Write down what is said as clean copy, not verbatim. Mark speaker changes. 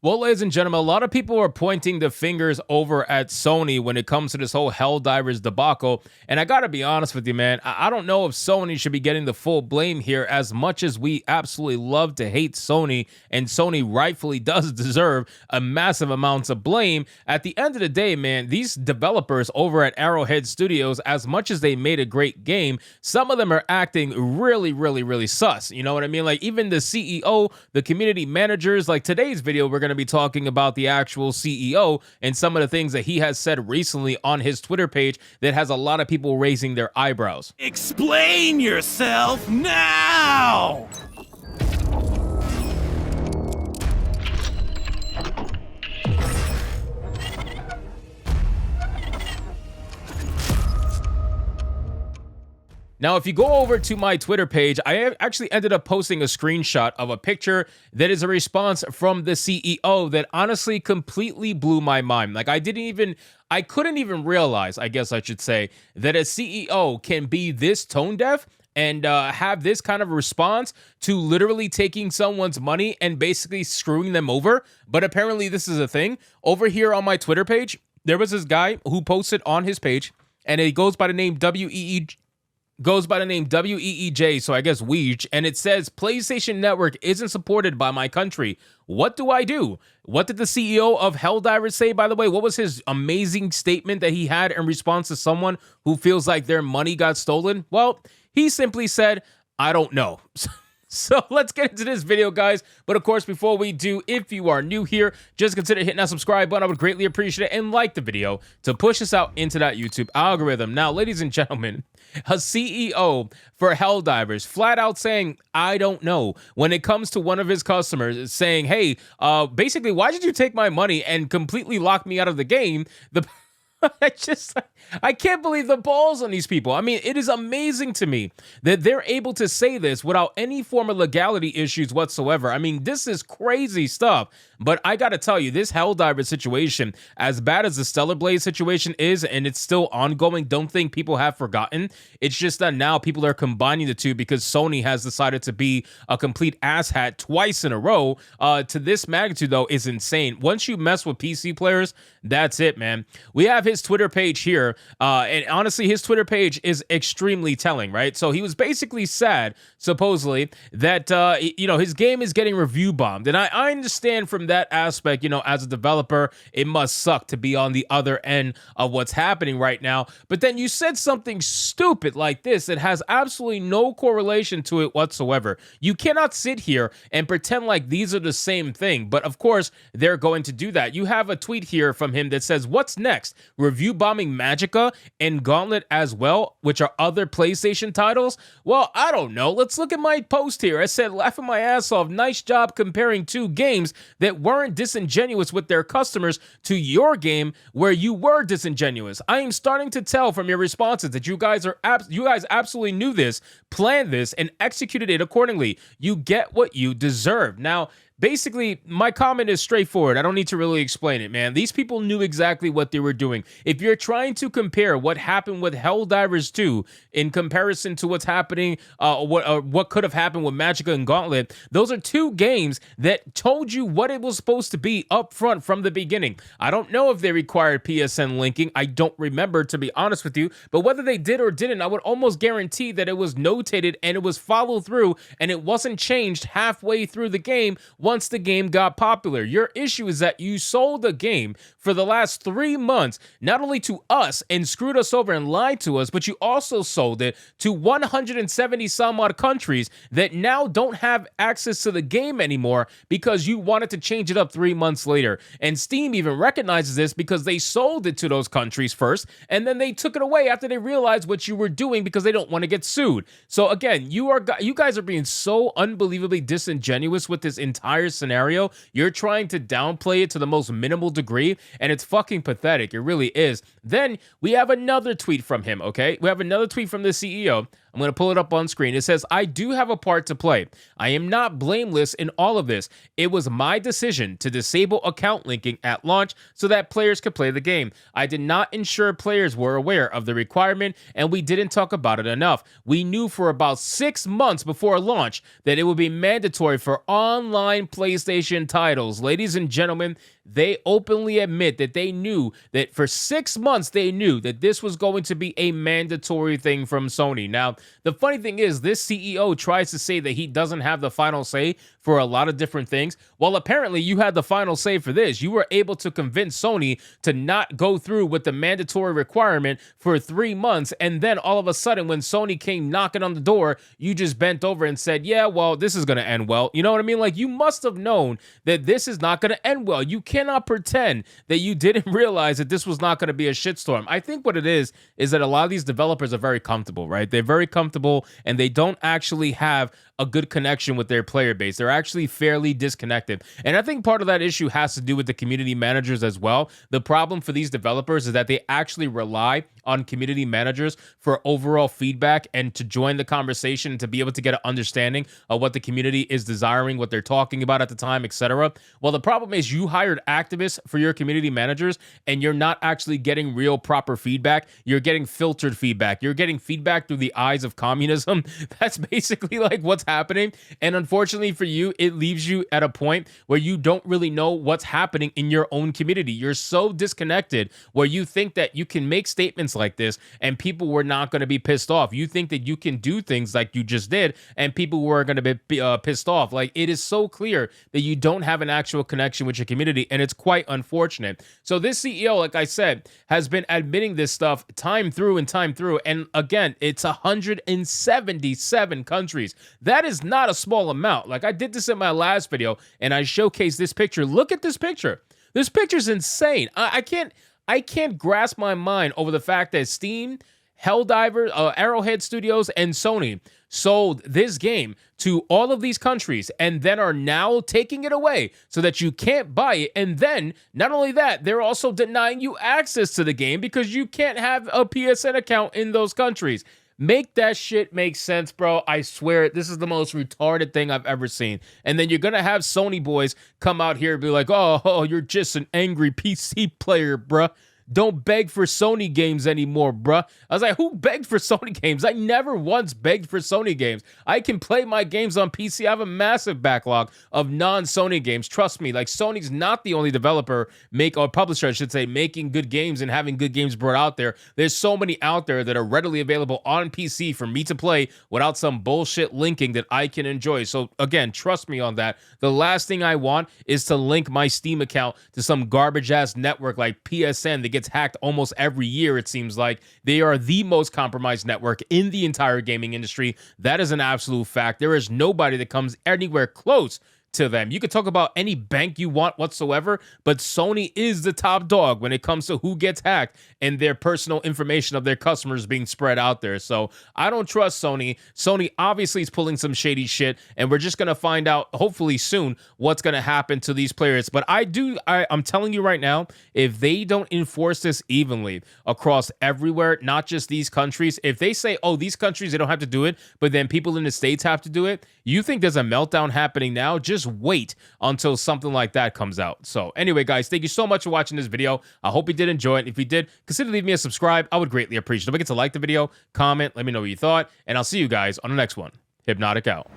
Speaker 1: Well, ladies and gentlemen, a lot of people are pointing the fingers over at Sony when it comes to this whole Helldivers debacle. And I gotta be honest with you, man, I don't know if Sony should be getting the full blame here, as much as we absolutely love to hate Sony, and Sony rightfully does deserve a massive amounts of blame. At the end of the day, man, these developers over at Arrowhead Studios, as much as they made a great game, some of them are acting really sus. You know what I mean? Like, even the CEO, the community managers, like today's video, we're gonna be talking about the actual CEO and some of the things that he has said recently on his Twitter page that has a lot of people raising their eyebrows.
Speaker 2: Explain yourself now!
Speaker 1: Now, if you go over to my Twitter page, I actually ended up posting a screenshot of a picture that is a response from the CEO that honestly completely blew my mind. Like, I couldn't even realize, I guess I should say, that a CEO can be this tone deaf and have this kind of response to literally taking someone's money and basically screwing them over. But apparently this is a thing. Over here on my Twitter page, there was this guy who posted on his page, and it goes by the name WEEJ, so I guess Weej, and it says, PlayStation Network isn't supported by my country. What do I do? What did the CEO of Helldivers say, by the way? What was his amazing statement that he had in response to someone who feels like their money got stolen? Well, he simply said, I don't know. So let's get into this video, guys. But of course, before we do, if you are new here, just consider hitting that subscribe button. I would greatly appreciate it, and like the video to push us out into that YouTube algorithm. Now, ladies and gentlemen, a CEO for Helldivers flat out saying, I don't know, when it comes to one of his customers, saying, hey, basically, why did you take my money and completely lock me out of the game? I can't believe the balls on these people. I mean, it is amazing to me that they're able to say this without any form of legality issues whatsoever. I mean, this is crazy stuff. But I gotta tell you, this Helldivers situation, as bad as the Stellar Blaze situation is, and it's still ongoing, don't think people have forgotten. It's just that now people are combining the two because Sony has decided to be a complete asshat twice in a row. To this magnitude, though, is insane. Once you mess with PC players, that's it, man. We have his Twitter page here, and honestly, his Twitter page is extremely telling, right? So he was basically sad, supposedly, that, his game is getting review bombed. And I understand from that aspect, as a developer, it must suck to be on the other end of what's happening right now. But then you said something stupid like this that has absolutely no correlation to it whatsoever. You cannot sit here and pretend like these are the same thing. But of course, they're going to do that. You have a tweet here from him that says, what's next? Review bombing Magicka and Gauntlet as well, which are other PlayStation titles? Well, I don't know. Let's look at my post here. I said, laughing my ass off. Nice job comparing two games that weren't disingenuous with their customers to your game where you were disingenuous. I am starting to tell from your responses that you guys absolutely knew this, planned this, and executed it accordingly. You get what you deserve. Now, basically, my comment is straightforward. I don't need to really explain it, man. These people knew exactly what they were doing. If you're trying to compare what happened with Helldivers 2 in comparison to what's happening, what could have happened with Magicka and Gauntlet, those are two games that told you what it was supposed to be up front from the beginning. I don't know if they required PSN linking. I don't remember, to be honest with you. But whether they did or didn't, I would almost guarantee that it was notated and it was followed through and it wasn't changed halfway through the game once the game got popular. Your issue is that you sold the game for the last 3 months, not only to us and screwed us over and lied to us, but you also sold it to 170 some odd countries that now don't have access to the game anymore because you wanted to change it up 3 months later. And Steam even recognizes this because they sold it to those countries first, and then they took it away after they realized what you were doing because they don't want to get sued. So again, you guys are being so unbelievably disingenuous with this entire scenario. You're trying to downplay it to the most minimal degree, and it's fucking pathetic. It really is. Then we have another tweet from him, okay? We have another tweet from the CEO. I'm going to pull it up on screen. It says, I do have a part to play. I am not blameless in all of this. It was my decision to disable account linking at launch so that players could play the game. I did not ensure players were aware of the requirement, and we didn't talk about it enough. We knew for about 6 months before launch that it would be mandatory for online PlayStation titles. Ladies and gentlemen, they openly admit that they knew that for 6 months they knew that this was going to be a mandatory thing from Sony. Now, the funny thing is, this CEO tries to say that he doesn't have the final say for a lot of different things. Well, apparently you had the final say for this. You were able to convince Sony to not go through with the mandatory requirement for 3 months, and then all of a sudden when Sony came knocking on the door, you just bent over and said, yeah, well, this is going to end well. You know what I mean? Like, you must have known that this is not going to end well. You cannot pretend that you didn't realize that this was not going to be a shitstorm. I think what it is that a lot of these developers are very comfortable, right? They're very comfortable, and they don't actually have a good connection with their player base. They're actually fairly disconnected. And I think part of that issue has to do with the community managers as well. The problem for these developers is that they actually rely on community managers for overall feedback and to join the conversation and to be able to get an understanding of what the community is desiring, what they're talking about at the time, etc. Well, the problem is you hired activists for your community managers and you're not actually getting real proper feedback. You're getting filtered feedback. You're getting feedback through the eyes of communism. That's basically like what's happening. And unfortunately for you, it leaves you at a point where you don't really know what's happening in your own community. You're so disconnected where you think that you can make statements like this and people were not going to be pissed off. You think that you can do things like you just did and people were going to be pissed off. Like, it is so clear that you don't have an actual connection with your community, and it's quite unfortunate. So this CEO, like I said, has been admitting this stuff time through and time through. And again, it's 177 countries. That is not a small amount. Like, I did this in my last video and I showcased this picture. Look at this picture. This picture's insane. I can't grasp my mind over the fact that Steam, Helldivers, Arrowhead Studios, and Sony sold this game to all of these countries and then are now taking it away so that you can't buy it. And then, not only that, they're also denying you access to the game because you can't have a PSN account in those countries. Make that shit make sense, bro. I swear, this is the most retarded thing I've ever seen. And then you're going to have Sony boys come out here and be like, oh, you're just an angry PC player, bruh. Don't beg for Sony games anymore, bruh. I was like, who begged for Sony games? I never once begged for Sony games. I can play my games on PC. I have a massive backlog of non-Sony games. Trust me, like, Sony's not the only developer, or publisher, I should say, making good games and having good games brought out there. There's so many out there that are readily available on PC for me to play without some bullshit linking that I can enjoy. So again, trust me on that. The last thing I want is to link my Steam account to some garbage-ass network like PSN that gets hacked almost every year, it seems like. They are the most compromised network in the entire gaming industry. That is an absolute fact. There is nobody that comes anywhere close to them. You could talk about any bank you want whatsoever, but Sony is the top dog when it comes to who gets hacked and their personal information of their customers being spread out there. So I don't trust Sony. Sony obviously is pulling some shady shit, and we're just going to find out hopefully soon what's going to happen to these players. But I'm telling you right now, if they don't enforce this evenly across everywhere, not just these countries, if they say, oh, these countries, they don't have to do it, but then people in the States have to do it, you think there's a meltdown happening now? Just wait until something like that comes out. So anyway, guys, thank you so much for watching this video. I hope you did enjoy it. If you did, consider leaving me a subscribe. I would greatly appreciate it. Don't forget to like the video, comment, let me know what you thought, and I'll see you guys on the next one. Hypnotic out.